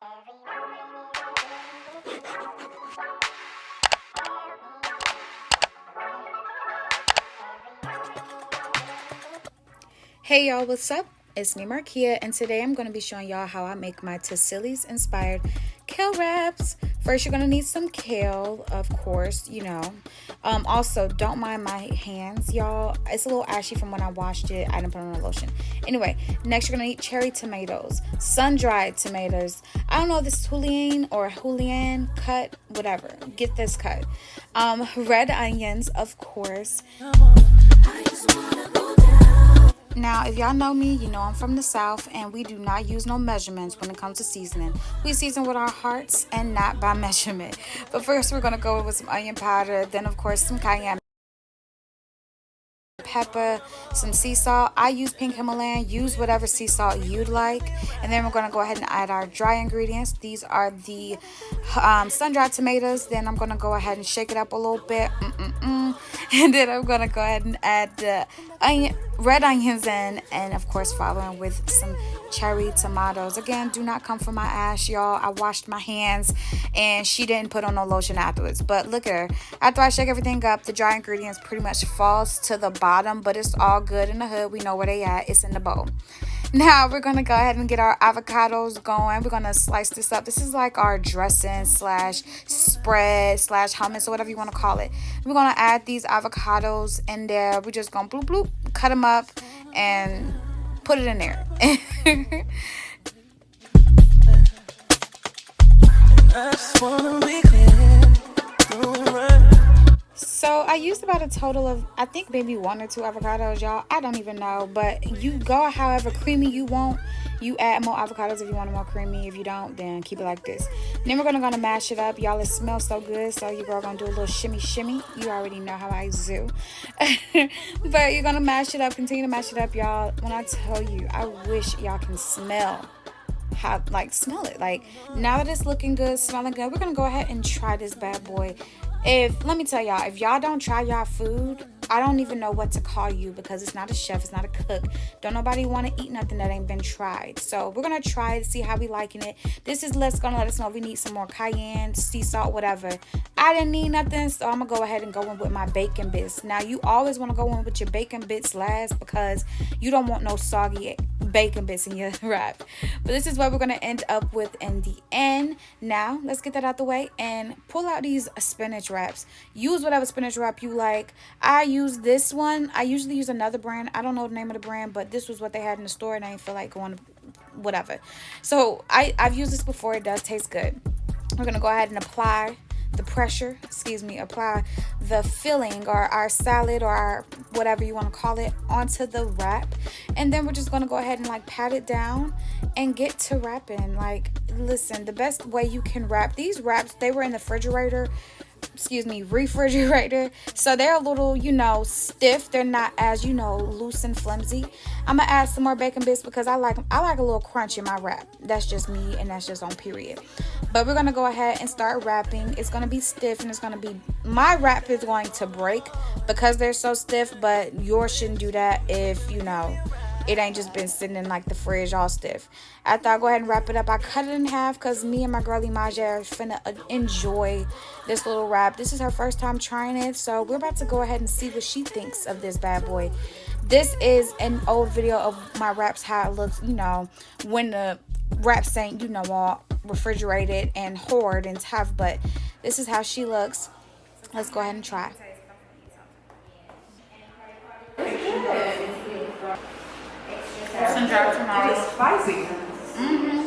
Hey y'all, what's up? It's me, MARKIA, and today I'm going to be showing y'all how I make my TASSILI'S inspired kale wraps. First, you're going to need some kale, of course, you know. Also, don't mind my hands, y'all. It's a little ashy from when I washed it. I didn't put on a lotion. Anyway, next you're going to need cherry tomatoes, sun-dried tomatoes. I don't know if this is Julienne cut, whatever. Get this cut. Red onions, of course. Now, if y'all know me, you know I'm from the South, and we do not use no measurements when it comes to seasoning. We season with our hearts and not by measurement. But first, we're going to go with some onion powder, then, of course, some cayenne pepper, some sea salt. I use pink Himalayan. Use whatever sea salt you'd like. And then we're going to go ahead and add our dry ingredients. These are the sun-dried tomatoes. Then I'm going to go ahead and shake it up a little bit. And then I'm going to go ahead and add the red onions in, and of course following with some cherry tomatoes. Again, do not come for my ass, y'all. I washed my hands and she didn't put on no lotion afterwards. But look at her. After I shake everything up, the dry ingredients pretty much falls to the bottom, but it's all good in the hood. We know where they at. It's in the bowl. Now we're going to go ahead and get our avocados going. We're going to slice this up. This is like our dressing slash spread slash hummus or whatever you want to call it. We're going to add these avocados in there. We're just going to bloop bloop, cut them up and put it in there. So I used about a total of, I think maybe 1 or 2 avocados, y'all. I don't even know, but you go however creamy you want. You add more avocados if you want it more creamy. If you don't, then keep it like this. And then we're gonna mash it up, y'all. It smells so good. So your girl gonna do a little shimmy shimmy. You already know how I do. But you're gonna mash it up. Continue to mash it up, y'all. When I tell you, I wish y'all can smell how, like, smell it. Like, now that it's looking good, smelling good, we're gonna go ahead and try this bad boy. Let me tell y'all, if y'all don't try y'all food, I don't even know what to call you, because it's not a chef, it's not a cook. Don't nobody want to eat nothing that ain't been tried. So we're gonna try it, see how we liking it. This is gonna let us know if we need some more cayenne, sea salt, whatever. I didn't need nothing, so I'm gonna go ahead and go in with my BacN Bits. Now, you always want to go in with your BacN Bits last, because you don't want no soggy BacN Bits in your wrap. But this is what we're gonna end up with in the end. Now let's get that out the way and pull out these spinach wraps. Use whatever spinach wrap you like. I use this one. I usually use another brand. I don't know the name of the brand, but this was what they had in the store, and I didn't feel like going to whatever. So I've used this before. It does taste good. We're gonna go ahead and apply the pressure, apply the filling, or our salad, or our whatever you want to call it, onto the wrap. And then we're just going to go ahead and like pat it down and get to wrapping. Like, listen, the best way you can wrap these wraps, they were in the refrigerator, so they're a little, you know, stiff. They're not as, you know, loose and flimsy. I'm gonna add some more BacN Bits because I like a little crunch in my wrap. That's just me, and that's just on period. But we're gonna go ahead and start wrapping. It's gonna be stiff, and it's gonna be, my wrap is going to break because they're so stiff, but yours shouldn't do that if, you know, it ain't just been sitting in like the fridge all stiff. After I go ahead and wrap it up, I cut it in half because me and my girlie Maja are finna enjoy this little wrap. This is her first time trying it, so we're about to go ahead and see what she thinks of this bad boy. This is an old video of my wraps, how it looks, you know, when the wraps ain't, you know, all refrigerated and hoard and tough, but this is how she looks. Let's go ahead and try. Sun-dried tomatoes. It's spicy. Mm-hmm.